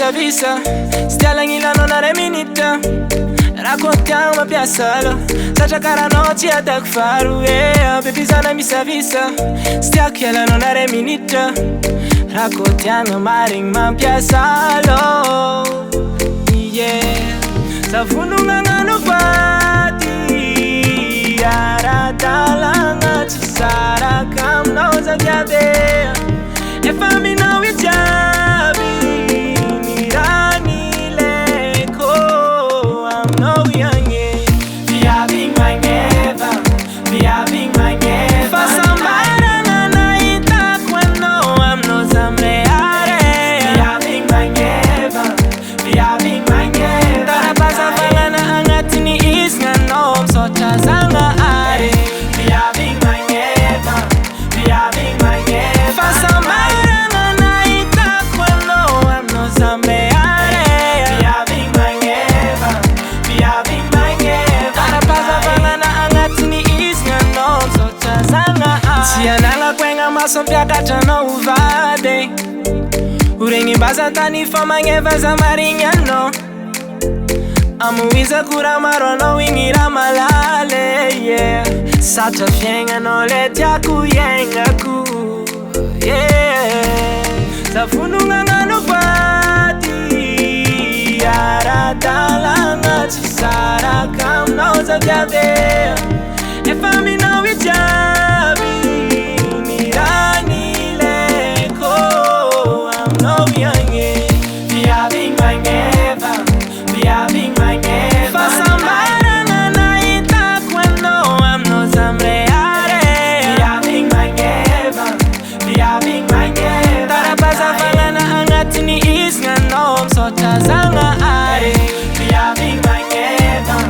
visa Stialangilano na reminita Racontiamo ma piazzalo Sacia cara noci a tak faru Bebizana misa visa Stiacchialano na reminita Racontiamo maring ma piazzalo Yeah Savununga ngano pati Ara talanga Chisara kam nauza kiabe E fammi now we jabi Nirani leko I'm no young Vi having my never Vi having my never Fasambara na naita Kwano I'm no zamreare Vi having my never Vi having my never Tarapasa fangana angatini isnga no Msocha zanga are Vi having my never Vi having my never Fasambara Siananga kwenga masompiakatra no uvade Uregny mbazantany fa magneva za marignano Amoiza kura maro anao igny raha malale yeah. Satra fiaignanao le tiako iainako yeah. Savonogna gnano vady Ara-dalagna tsy saraka aminao zaviave Efa aminao ijiaby Zanga are We having my never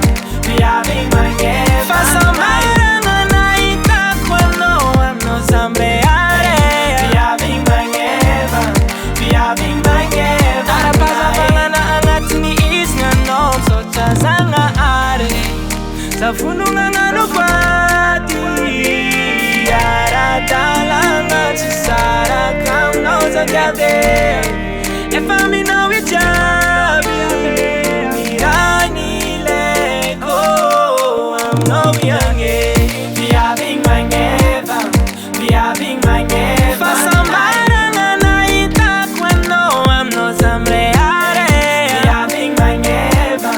We having my never Fasambara na naita Kwano I'm no zamreare We having my never We having my never Tarapasa fangana angatini isnga no Socha zanga are Savununga ngano vati Ara-dalanga Chisara kam nauza kiabe If I'm in now with Jabi Nirani leko I'm no young We having my never We having my never Fasambara na naita Kwano I'm no zamreare We having my never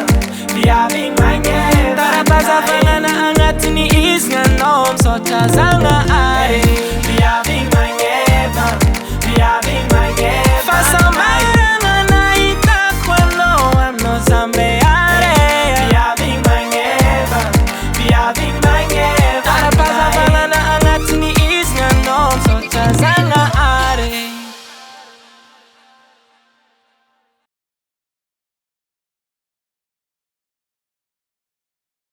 We having my never Tarapasa fangana angatini isnga no Msocha zanga are We having my never We having my never Fasambara Zanga